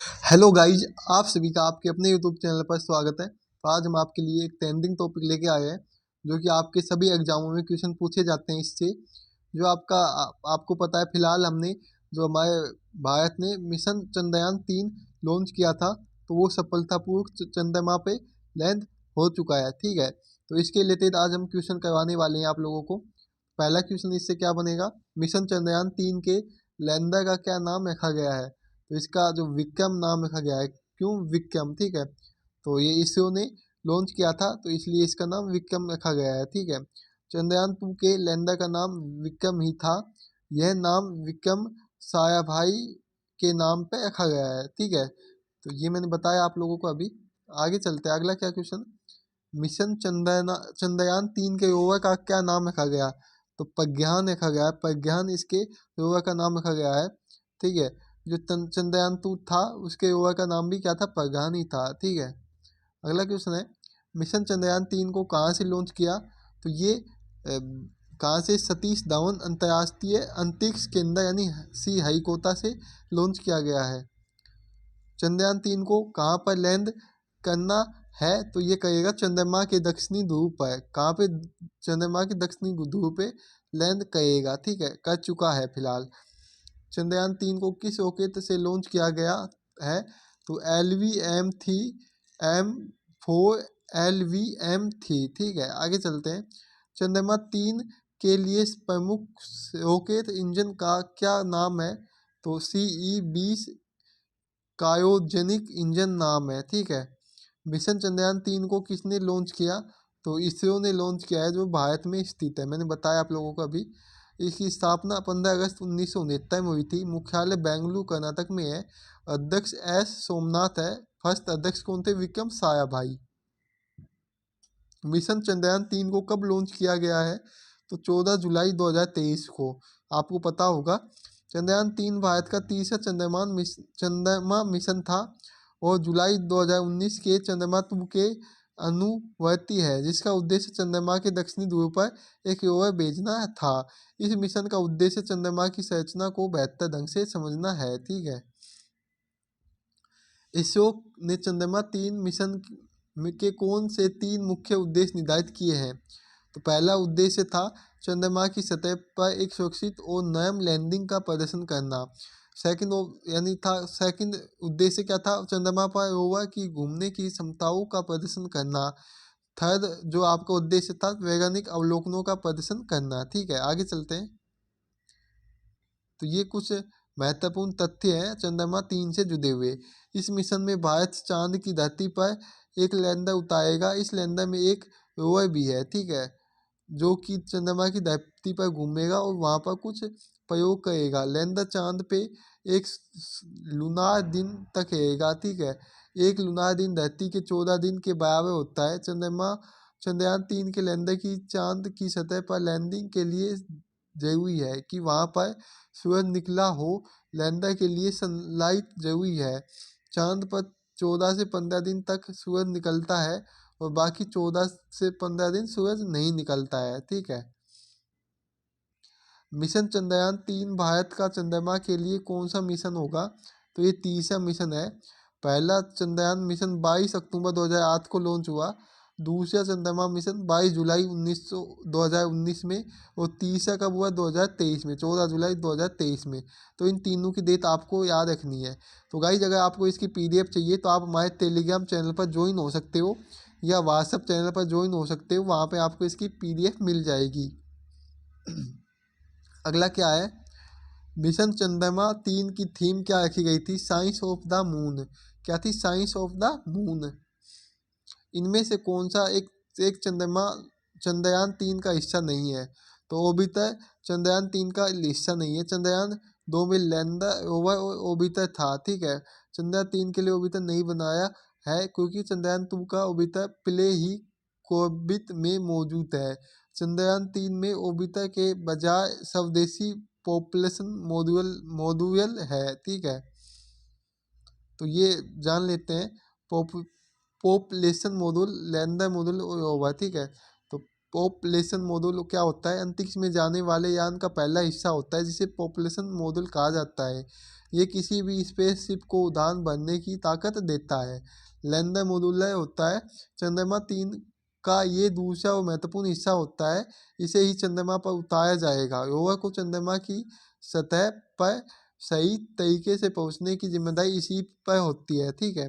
Hello guys, आप सभी का आपके अपने यूट्यूब चैनल पर स्वागत है। तो आज हम आपके लिए एक ट्रेंडिंग टॉपिक लेके आए हैं जो कि आपके सभी एग्जामों में क्वेश्चन पूछे जाते हैं। इससे जो आपको पता है, फिलहाल हमने जो हमारे भारत ने मिशन चंद्रयान 3 लॉन्च किया था, तो वो सफलतापूर्वक चंद्रमा पे लैंड हो चुका है। ठीक है, तो इसके रिलेटेड आज हम क्वेश्चन करवाने वाले हैं आप लोगों को। पहला क्वेश्चन इससे क्या बनेगा, मिशन चंद्रयान 3 के लैंडर का क्या नाम रखा गया है। तो इसका जो विक्रम नाम रखा गया है। क्यों विक्रम? ठीक है, तो ये इसरो ने लॉन्च किया था, तो इसलिए इसका नाम विक्रम रखा गया है। ठीक है, चंद्रयान 2 के लैंडर का नाम विक्रम ही था। यह नाम विक्रम साराभाई के नाम पे रखा गया है। ठीक है, तो ये मैंने बताया आप लोगों को अभी। आगे चलते हैं, अगला क्या क्वेश्चन। मिशन चंद्रयान 3 के रोवर का क्या नाम रखा गया। तो प्रज्ञान रखा गया है। प्रज्ञान इसके रोवर का नाम रखा गया है। ठीक है, जो चंद्रयान 2 था उसके रोवर का नाम भी क्या था, प्रज्ञान ही था। ठीक है, अगला क्वेश्चन है, मिशन चंद्रयान 3 को कहाँ से लॉन्च किया। तो ये कहाँ से, सतीश धवन अंतर्राष्ट्रीय अंतरिक्ष केंद्र यानी श्री हरिकोटा से लॉन्च किया गया है। चंद्रयान 3 को कहाँ पर लैंड करना है, तो ये करेगा चंद्रमा के दक्षिणी ध्रुव पर। कहाँ पे, चंद्रमा के दक्षिणी ध्रुव पे लैंड करेगा। ठीक है, कर चुका है फिलहाल। चंद्रयान 3 को किस रॉकेट से लॉन्च किया गया है। तो LVM-3 ठीक है, आगे चलते हैं। चंद्रमा 3 के लिए प्रमुख रॉकेट इंजन का क्या नाम है। तो CE-20 क्रायोजेनिक इंजन नाम है। ठीक है, मिशन चंद्रयान 3 को किसने लॉन्च किया। तो इसरो ने लॉन्च किया है, जो भारत में स्थित है। मैंने बताया आप लोगों को अभी। इसकी स्थापना 15 अगस्त 1969 में हुई थी। मुख्यालय बेंगलुरु कर्नाटक में है। अध्यक्ष एस सोमनाथ है। फर्स्ट अध्यक्ष कौन थे, विक्रम साराभाई। मिशन चंद्रयान 3 को कब लॉन्च किया गया है। तो 14 जुलाई 2023 को। आपको पता होगा, चंद्रयान 3 भारत का तीसरा चंद्रमा मिशन था और जुलाई 2019 के चंद्रमा 2 के अनुवर्ती है, जिसका उद्देश्य चंद्रमा के दक्षिणी ध्रुव पर एक रोवर भेजना था। इस मिशन का उद्देश्य चंद्रमा की संरचना को बेहतर ढंग से समझना है। ठीक है, इसरो ने चंद्रमा 3 मिशन के कौन से 3 मुख्य उद्देश्य निर्धारित किए हैं। तो पहला उद्देश्य था चंद्रमा की सतह पर एक सुरक्षित और नरम लैंडिंग का प्रदर्शन करना। सेकंड उद्देश्य क्या था, चंद्रमा पर रोवर की घूमने की क्षमताओं का प्रदर्शन करना। थर्ड जो आपका उद्देश्य था, वैज्ञानिक अवलोकनों का प्रदर्शन करना। ठीक है, आगे चलते हैं। तो ये कुछ महत्वपूर्ण तथ्य हैं चंद्रमा 3 से जुड़े हुए। इस मिशन में भारत चांद की धरती पर एक लैंडर उतारेगा। इस लैंडर में एक रोवर भी है। ठीक है, जो कि चंद्रमा की धरती पर घूमेगा और वहां पर कुछ प्रयोग करेगा। लैंडर चांद पे एक लूनार दिन तक रहेगा। ठीक है, एक लूनार दिन धरती के 14 दिन के बराबर होता है। चंद्रयान 3 के लैंडर की चांद की सतह पर लैंडिंग के लिए जरूरी है कि वहां पर सूरज निकला हो। लैंडर के लिए सनलाइट जरूरी है। चांद पर 14 से 15 दिन तक सूरज निकलता है और बाकी 14 से 15 दिन सूरज नहीं निकलता है। ठीक है, मिशन चंद्रयान 3 भारत का चंद्रमा के लिए कौन सा मिशन होगा। तो ये तीसरा मिशन है। पहला चंद्रयान मिशन 22 अक्टूबर 2008 को लॉन्च हुआ। दूसरा चंद्रमा मिशन 22 जुलाई 2019 में। और तीसरा कब हुआ, 2023 में, 14 जुलाई 2023 में। तो इन तीनों की डेट आपको याद रखनी है। तो गाइज, अगर आपको इसकी PDF चाहिए तो आप हमारे टेलीग्राम चैनल पर ज्वाइन हो सकते हो या व्हाट्सएप चैनल पर ज्वाइन हो सकते हो। वहाँ पे आपको इसकी PDF मिल जाएगी। अगला क्या है, मिशन चंद्रमा 3 की थीम क्या रखी गई थी। Science of the moon. क्या थी, साइंस ऑफ द मून। इनमें से कौन सा एक चंद्रयान 3 का हिस्सा नहीं है। तो ऑर्बिटर चंद्रयान 3 का हिस्सा नहीं है। चंद्रयान 2 में लैंडर, रोवर और ऑर्बिटर था। ठीक है, चंद्रयान 3 के लिए ऑर्बिटर नहीं बनाया है क्योंकि चंद्रयान 2 का ऑर्बिटर पहले ही ऑर्बिट में मौजूद है। चंद्रयान 3 में ऑर्बिटर के बजाय स्वदेशी पॉपुलेशन मॉड्यूल है। ठीक है, तो ये जान लेते हैं। पॉपुलेशन मॉड्यूल, लैंडर मॉड्यूल और रोवर। ठीक है, तो पॉपुलेशन मॉड्यूल क्या होता है? अंतरिक्ष में जाने वाले यान का पहला हिस्सा होता है जिसे पॉपुलेशन मॉड्यूल कहा जाता है। ये किसी भी स्पेसशिप को उड़ान भरने की ताकत देता है। लैंडर मॉड्यूल होता है चंद्रमा 3 का ये दूसरा और महत्वपूर्ण हिस्सा होता है। इसे ही चंद्रमा पर उतारा जाएगा। रोवर को चंद्रमा की सतह पर सही तरीके से पहुंचने की जिम्मेदारी इसी पर होती है। ठीक है,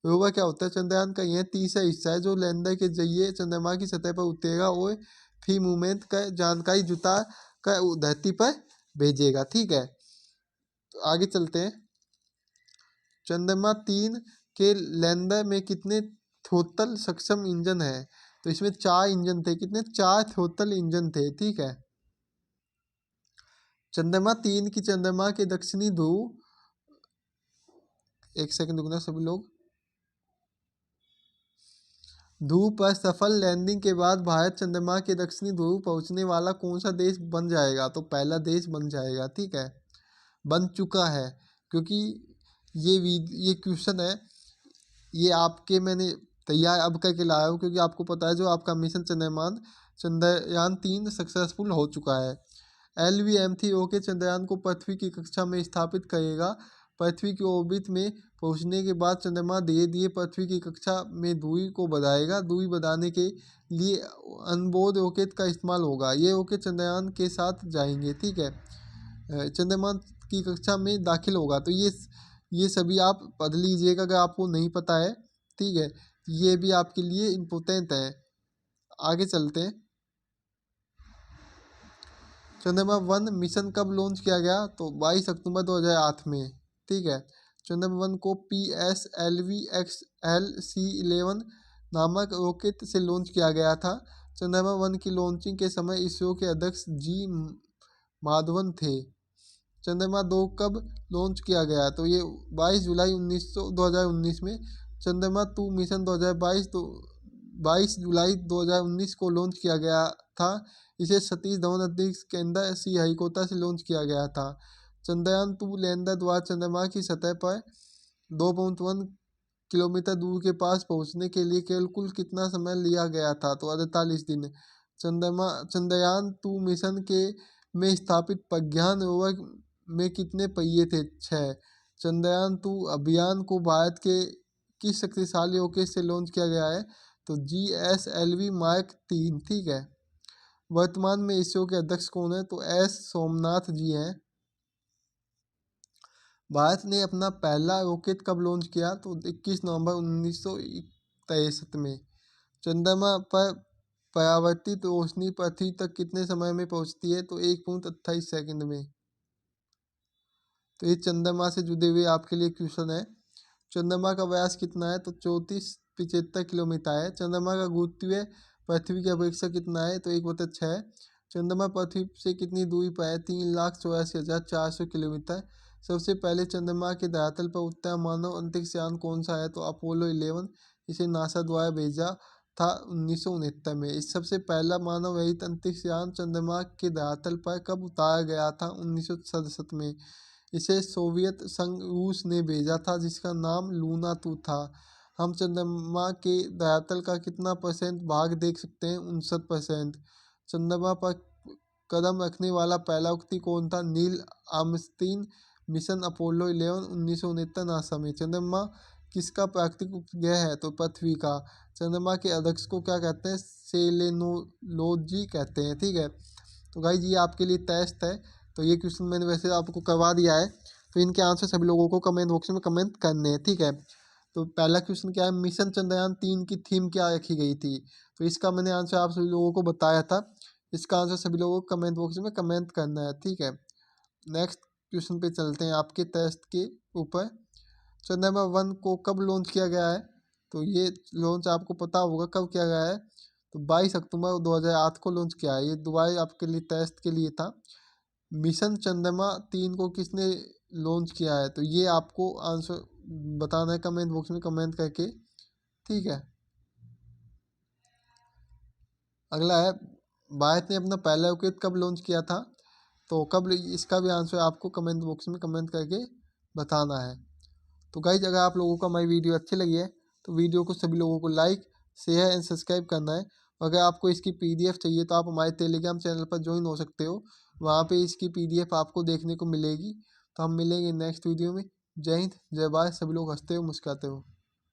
रोवर क्या होता है? चंद्रयान का यह तीसरा हिस्सा है जो लैंडर के जरिए चंद्रमा की सतह पर उतरेगा और फिर मूवमेंट का जानकारी जुटा कर धरती पर भेजेगा। ठीक है, तो आगे चलते हैं। चंद्रमा 3 के लैंडर में कितने थ्रोटल सक्षम इंजन है? तो इसमें 4 इंजन थे। कितने? 4 थ्रोटल इंजन थे। ठीक है, चंद्रमा 3 की चंद्रमा के दक्षिणी ध्रुव, एक सेकंड रुकना सभी लोग। ध्रुव पर सफल लैंडिंग के बाद भारत चंद्रमा के दक्षिणी ध्रुव पहुंचने वाला कौन सा देश बन जाएगा? तो पहला देश बन जाएगा। ठीक है, बन चुका है, क्योंकि ये क्वेश्चन है, ये आपके मैंने तैयार अब करके लाया हूँ, क्योंकि आपको पता है जो आपका मिशन चंद्रयान 3 सक्सेसफुल हो चुका है। LVM-3 रॉकेट चंद्रयान को पृथ्वी की कक्षा में स्थापित करेगा। पृथ्वी की ऑर्बिट में पहुंचने के बाद चंद्रमा धीरे धीरे पृथ्वी की कक्षा में दूरी को बढ़ाएगा। दूरी बढ़ाने के लिए अनबोर्ड रॉकेट का इस्तेमाल होगा। ये रॉकेट चंद्रयान के साथ जाएंगे। ठीक है, चंद्रमा की कक्षा में दाखिल होगा। तो ये सभी आप पढ़ लीजिएगा अगर आपको नहीं पता है। ठीक है, ये भी आपके लिए इम्पोर्टेंट है। आगे चलते हैं। चंद्रमा 1 मिशन कब लॉन्च किया गया? तो 22 अक्टूबर 2008 में। ठीक है, चंद्रमा 1 को PSLV XLC-11 नामक रॉकेट से लॉन्च किया गया था। चंद्रमा 1 की लॉन्चिंग के समय इसरो के अध्यक्ष जी माधवन थे। चंद्रमा 2 कब लॉन्च किया गया? तो ये 22 जुलाई 2019 में। चंद्रमा 2 मिशन 22 जुलाई 2019 को लॉन्च किया गया था। इसे सतीश धवन अंतरिक्ष केंद्र श्रीहरिकोटा से लॉन्च किया गया था। चंद्रयान 2 लैंडर द्वारा चंद्रमा की सतह पर 2.1 किलोमीटर दूर के पास पहुंचने के लिए केवल कुल कितना समय लिया गया था? तो 48 दिन। चंद्रयान 2 मिशन के में स्थापित प्रज्ञान रोवर में कितने पहिए थे? 6। चंद्रयान 2 अभियान को भारत के किस शक्तिशाली रॉकेट से लॉन्च किया गया है? तो GSLV Mark 3। ठीक है, वर्तमान में इसरो के अध्यक्ष कौन है? तो S सोमनाथ जी हैं। भारत ने अपना पहला रॉकेट कब लॉन्च किया? तो 21 नवंबर 1963 में। चंद्रमा पर परावर्तित रोशनी पृथ्वी तक कितने समय में पहुंचती है? तो 1.28 सेकंड में। तो ये चंद्रमा से जुड़े हुए आपके लिए क्वेश्चन है। चंद्रमा का व्यास कितना है? तो 3475 किलोमीटर है। चंद्रमा का गुरुत्वीय पृथ्वी की अपेक्षा कितना है? तो 1/6। चंद्रमा पृथ्वी से कितनी दूरी पर है? 3,84,400 किलोमीटर। सबसे पहले चंद्रमा के धरातल पर उतरा मानव अंतरिक्ष यान कौन सा है? तो अपोलो 11। इसे नासा द्वारा भेजा था 1969 में। इस सबसे पहला मानव रहित अंतरिक्ष यान चंद्रमा के धरातल पर कब उतारा गया था? 1967 में। इसे सोवियत संघ रूस ने भेजा था, जिसका नाम लूना 2 था। हम चंद्रमा के धरातल का कितना % भाग देख सकते हैं? 59%। चंद्रमा पर कदम रखने वाला पहला व्यक्ति कौन था? Neil Armstrong. Mission Apollo 11 1969 NASA में। चंद्रमा किसका प्राकृतिक उपग्रह है? तो पृथ्वी का। चंद्रमा के अध्यक्ष को क्या कहते हैं? सेलेनोलॉजी कहते हैं। ठीक है, तो गाइस ये आपके लिए टेस्ट है। तो ये क्वेश्चन मैंने वैसे आपको करवा दिया है, तो इनके आंसर सभी लोगों को कमेंट बॉक्स में कमेंट करने हैं। ठीक है, तो पहला क्वेश्चन क्या है? मिशन चंद्रयान 3 की थीम क्या रखी गई थी? तो इसका मैंने आंसर आप सभी लोगों को बताया था। इसका आंसर सभी लोगों को कमेंट बॉक्स में कमेंट करना है। ठीक है, नेक्स्ट क्वेश्चन पे चलते हैं आपके टेस्ट के ऊपर। चंद्रमा 1 को कब लॉन्च किया गया है? तो ये लॉन्च आपको पता होगा कब किया गया है। तो 22 अक्टूबर 2008 को लॉन्च किया है। ये दोबारा आपके लिए टेस्ट के लिए था। मिशन चंद्रमा 3 को किसने लॉन्च किया है? तो ये आपको आंसर बताना है कमेंट बॉक्स में कमेंट करके। ठीक है, अगला है भारत ने अपना पहला रॉकेट कब लॉन्च किया था? तो कब, इसका भी आंसर आपको कमेंट बॉक्स में कमेंट करके बताना है। तो गाइज अगर आप लोगों को हमारी वीडियो अच्छी लगी है तो वीडियो को सभी लोगों को लाइक शेयर एंड सब्सक्राइब करना है। अगर आपको इसकी पीडीएफ चाहिए तो आप हमारे टेलीग्राम चैनल पर ज्वाइन हो सकते हो, वहाँ पे इसकी पीडीएफ आपको देखने को मिलेगी। तो हम मिलेंगे नेक्स्ट वीडियो में। जय हिंद, जय भारत, सभी लोग हंसते हो मुस्कुराते हो।